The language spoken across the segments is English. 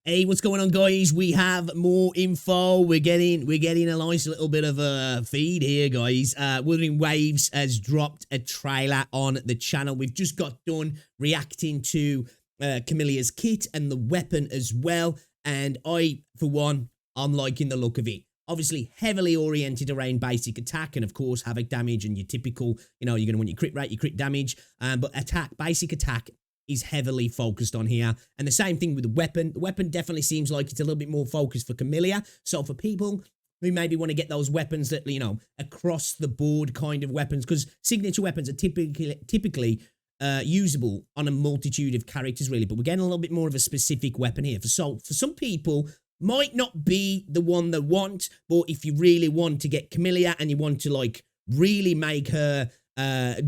Hey, what's going on, guys? We have more info. We're getting a nice little bit of a feed here, guys. Wuthering Waves has dropped a trailer on the channel. We've just got done reacting to Camellya's kit and the weapon as well. And I, for one, I'm liking the look of it. Obviously, heavily oriented around basic attack and, of course, havoc damage and your typical, you know, you're going to want your crit rate, your crit damage. But basic attack is heavily focused on here. And the same thing with the weapon. The weapon definitely seems like it's a little bit more focused for Camellya. So for people who maybe want to get those weapons that, you know, across the board kind of weapons, because signature weapons are typically usable on a multitude of characters, really. But we're getting a little bit more of a specific weapon here. So for some people, might not be the one they want, but if you really want to get Camellya and you want to, like, really make her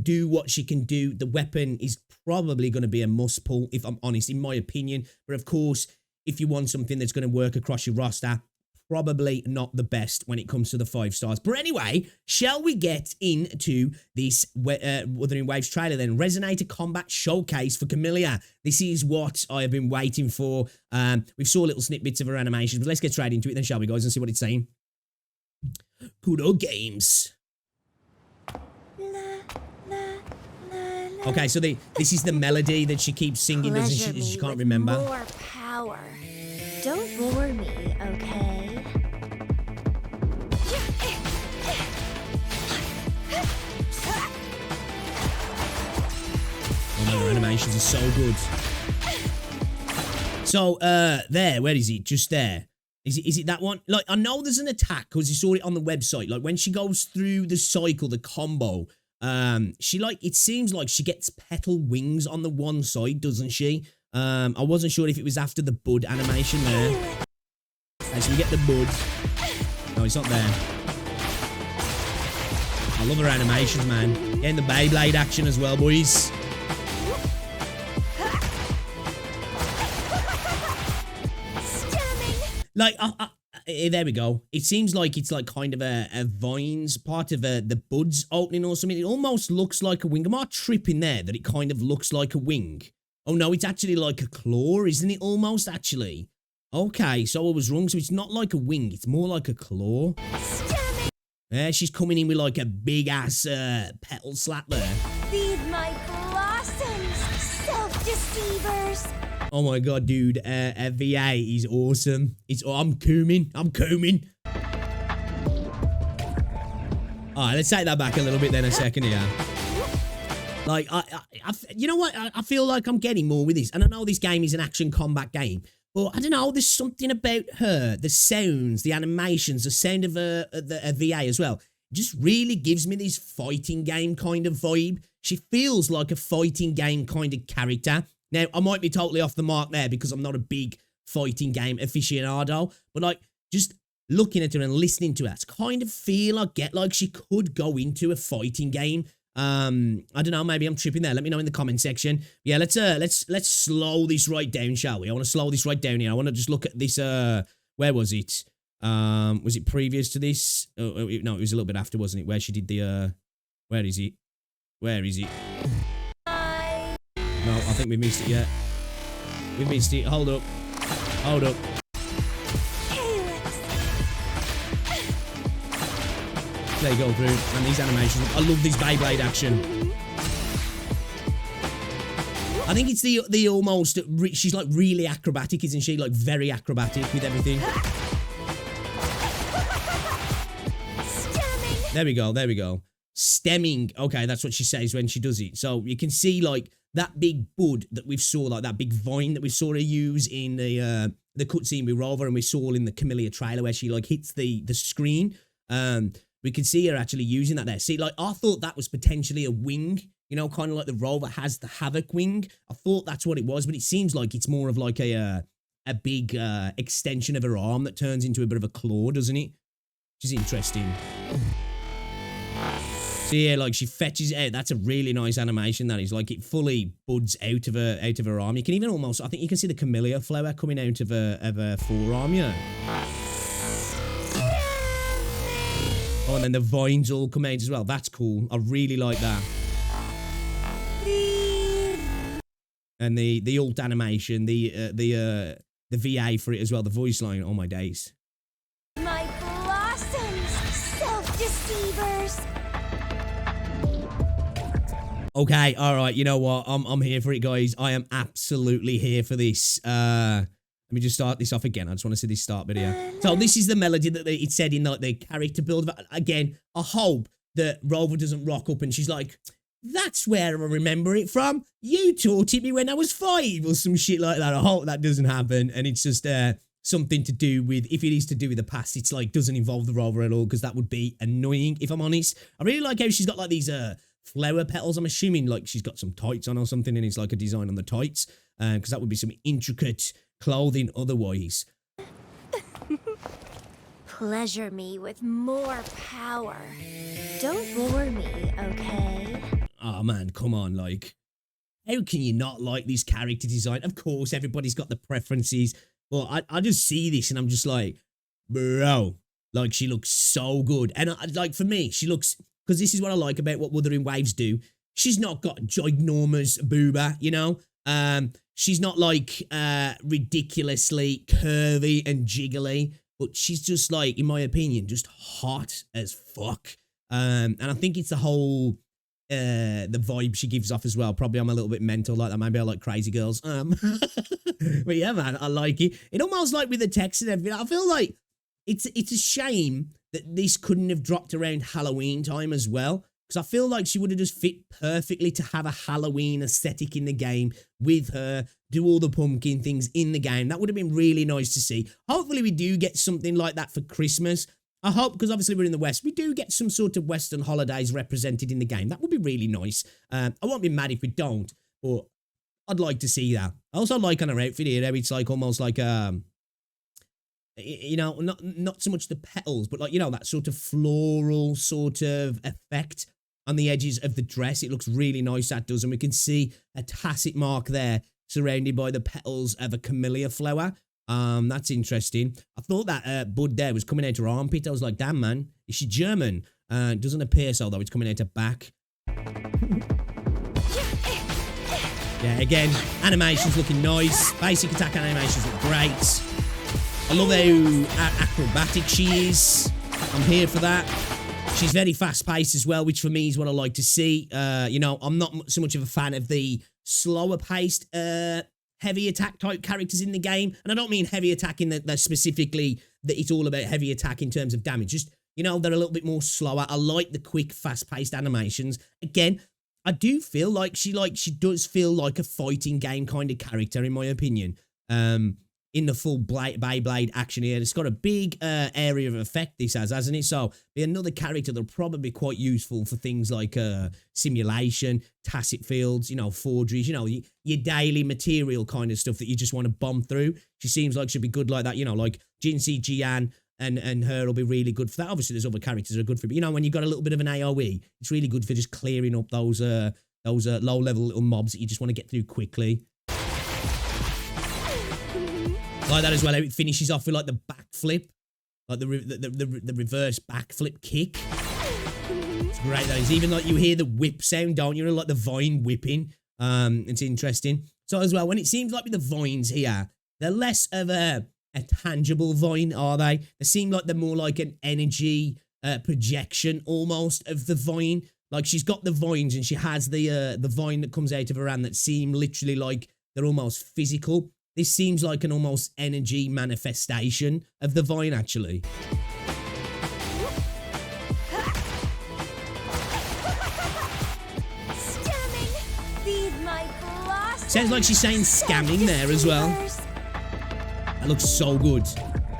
do what she can do, the weapon is probably going to be a must pull, if I'm honest, in my opinion. But of course, if you want something that's going to work across your roster, probably not the best when it comes to the 5 stars. But anyway, shall we get into this Wuthering Waves trailer then? Resonator Combat Showcase for Camellya. This is what I have been waiting for. We saw little snippets of her animations, but let's get straight into it then, shall we, guys, and see what it's saying. Kudo Games. Okay, so this is the melody that she keeps singing, doesn't she? She can't remember. More power. Don't bore me, okay? Oh no, her animations are so good. So, there, where is it? Just there. Is it that one? Like, I know there's an attack, because you saw it on the website. Like, when she goes through the cycle, the combo, she, like, it seems like she gets petal wings on the one side, doesn't she? I wasn't sure if it was after the bud animation there. Okay, so we get the bud. No, it's not there. I love her animations, man. Getting the Beyblade action as well, boys. Like, there we go. It seems like it's like kind of a vines part of the buds opening or something. It almost looks like a wing. Am I tripping there that it kind of looks like a wing? Oh no, it's actually like a claw, isn't it? Almost, actually. Okay, so I was wrong. So it's not like a wing. It's more like a claw. Yeah, she's coming in with like a big ass petal slap there. Feed my blossoms, self-deceivers. Oh my god, dude, VA is awesome. I'm cooming. Alright, let's take that back a little bit then a second here. Like, you know what? I feel like I'm getting more with this. And I know this game is an action combat game, but I don't know, there's something about her, the sounds, the animations, the sound of a VA as well. It just really gives me this fighting game kind of vibe. She feels like a fighting game kind of character. Now, I might be totally off the mark there because I'm not a big fighting game aficionado, but like just looking at her and listening to her, it's kind of get like she could go into a fighting game. I don't know, maybe I'm tripping there. Let me know in the comment section. Yeah, let's slow this right down, shall we? I want to slow this right down here. I want to just look at this. Where was it? Was it previous to this? No, it was a little bit after, wasn't it? Where she did the where is it? No, I think we missed it yet. We missed it. Hold up. There you go through. And these animations. I love this Beyblade action. I think it's the almost... She's like really acrobatic, isn't she? Like very acrobatic with everything. There we go. Stemming. Okay, that's what she says when she does it. So you can see like that big bud that we've saw, like that big vine that we saw her use in the cutscene with Rover, and we saw in the Camellya trailer where she like hits the screen. We can see her actually using that there. See, like I thought that was potentially a wing, you know, kind of like the Rover has the havoc wing. I thought that's what it was, but it seems like it's more of like a big extension of her arm that turns into a bit of a claw, doesn't it? Which is interesting. So yeah, like she fetches it out. That's a really nice animation. That is, like it fully buds out of her arm. You can even almost, I think you can see the Camellya flower coming out of her forearm. Yeah. Oh, and then the vines all come out as well. That's cool. I really like that. And the ult animation, the the VA for it as well, the voice line. Oh my days. My blossoms, self-deceivers. Okay, all right. You know what? I'm here for it, guys. I am absolutely here for this. Let me just start this off again. I just want to see this start video. So this is the melody that it said in like the character build. Again, I hope that Rover doesn't rock up and she's like, that's where I remember it from. You taught it me when I was 5 or some shit like that. I hope that doesn't happen. And it's just something to do with, if it is to do with the past, it's like doesn't involve the Rover at all, because that would be annoying if I'm honest. I really like how she's got like these flower petals. I'm assuming like she's got some tights on or something, and it's like a design on the tights, because that would be some intricate clothing otherwise. Pleasure me with more power. Don't bore me, okay? Oh man, come on, like, how can you not like this character design? Of course, everybody's got the preferences, but I just see this and I'm just like, bro, like she looks so good. And like for me, she looks, because this is what I like about what Wuthering Waves do. She's not got ginormous booba, you know? She's not like ridiculously curvy and jiggly, but she's just like, in my opinion, just hot as fuck. And I think it's the whole the vibe she gives off as well. Probably I'm a little bit mental like that. Maybe I like crazy girls. But yeah, man, I like it. It almost like with the text and everything, I feel like it's a shame that this couldn't have dropped around Halloween time as well. Because I feel like she would have just fit perfectly to have a Halloween aesthetic in the game with her, do all the pumpkin things in the game. That would have been really nice to see. Hopefully we do get something like that for Christmas. I hope, because obviously we're in the West, we do get some sort of Western holidays represented in the game. That would be really nice. I won't be mad if we don't, but I'd like to see that. I also like on her outfit here how it's like almost like, you know, not so much the petals, but like, you know, that sort of floral sort of effect on the edges of the dress. It looks really nice, that does. And we can see a tacit mark there surrounded by the petals of a camellia flower. That's interesting. I thought that bud there was coming out her armpit. I was like, damn, man, is she German? Doesn't appear so, though. It's coming out her back. Yeah, again, animation's looking nice. Basic attack animations look great. I love how acrobatic she is. I'm here for that. She's very fast-paced as well, which for me is what I like to see. You know, I'm not so much of a fan of the slower-paced, heavy attack type characters in the game. And I don't mean heavy attack in that specifically that it's all about heavy attack in terms of damage. Just, you know, they're a little bit more slower. I like the quick, fast-paced animations. Again, I do feel like she does feel like a fighting game kind of character, in my opinion. In the full Beyblade action here. It's got a big area of effect, this has, hasn't it? So, be another character that'll probably be quite useful for things like simulation, tacit fields, you know, forgeries, you know, your daily material kind of stuff that you just want to bomb through. She seems like she'll be good like that, you know, like Jinsei, Jian, and her will be really good for that. Obviously, there's other characters that are good for it, but, you know, when you've got a little bit of an AoE, it's really good for just clearing up those low-level little mobs that you just want to get through quickly. Like that as well, how it finishes off with like the backflip, like the reverse backflip kick. It's great, that is. Even like you hear the whip sound, don't you? Like the vine whipping. It's interesting. So as well, when it seems like with the vines here, they're less of a tangible vine, are they? They seem like they're more like an energy projection almost of the vine. Like she's got the vines and she has the vine that comes out of her hand that seem literally like they're almost physical. This seems like an almost energy manifestation of the vine, actually. Sounds like she's saying scamming there as well. That looks so good.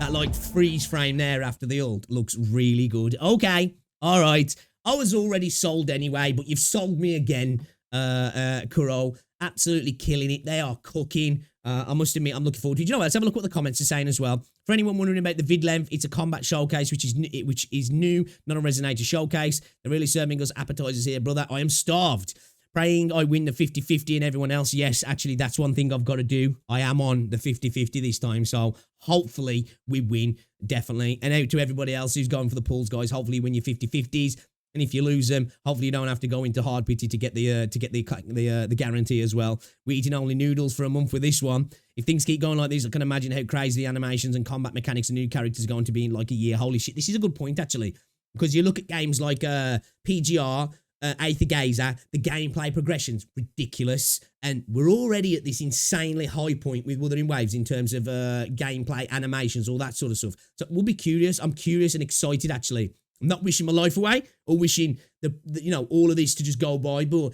That, like, freeze frame there after the ult looks really good. Okay, all right. I was already sold anyway, but you've sold me again, Kuro. Absolutely killing it. They are cooking. I must admit, I'm looking forward to it. You know what? Let's have a look at what the comments are saying as well. For anyone wondering about the vid length, it's a combat showcase, which is new, not a Resonator showcase. They're really serving us appetizers here, brother. I am starved. Praying I win the 50-50 and everyone else. Yes, actually, that's one thing I've got to do. I am on the 50-50 this time, so hopefully we win, definitely. And out to everybody else who's going for the pools, guys, hopefully you win your 50-50s. And if you lose them, hopefully you don't have to go into hard pity to get the guarantee as well. We're eating only noodles for a month with this one. If things keep going like this, I can imagine how crazy the animations and combat mechanics and new characters are going to be in like a year. Holy shit, this is a good point actually. Because you look at games like PGR, Aether Gazer, the gameplay progression's ridiculous. And we're already at this insanely high point with Wuthering Waves in terms of gameplay, animations, all that sort of stuff. So we'll be curious. I'm curious and excited actually. I'm not wishing my life away or wishing the all of this to just go by, but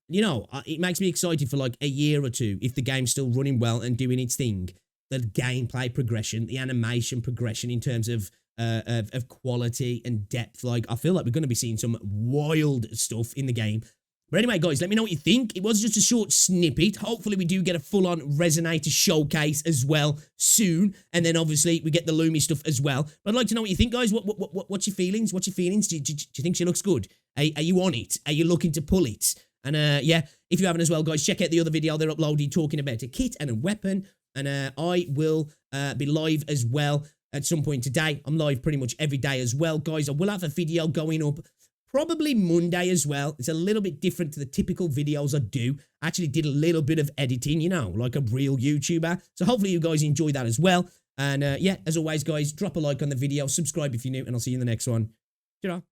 it makes me excited for like a year or two if the game's still running well and doing its thing. The gameplay progression, the animation progression in terms of quality and depth. Like, I feel like we're going to be seeing some wild stuff in the game. But anyway, guys, let me know what you think. It was just a short snippet. Hopefully, we do get a full-on Resonator showcase as well soon. And then, obviously, we get the Lumi stuff as well. But I'd like to know what you think, guys. What's your feelings? What's your feelings? Do you think she looks good? Are you on it? Are you looking to pull it? And, yeah, if you haven't as well, guys, check out the other video they're uploading talking about a kit and a weapon. And I will be live as well at some point today. I'm live pretty much every day as well, guys. I will have a video going up probably Monday as well. It's a little bit different to the typical videos I do. I actually did a little bit of editing, like a real YouTuber. So hopefully you guys enjoy that as well. And yeah, as always, guys, drop a like on the video, subscribe if you're new, and I'll see you in the next one. Ta-ra.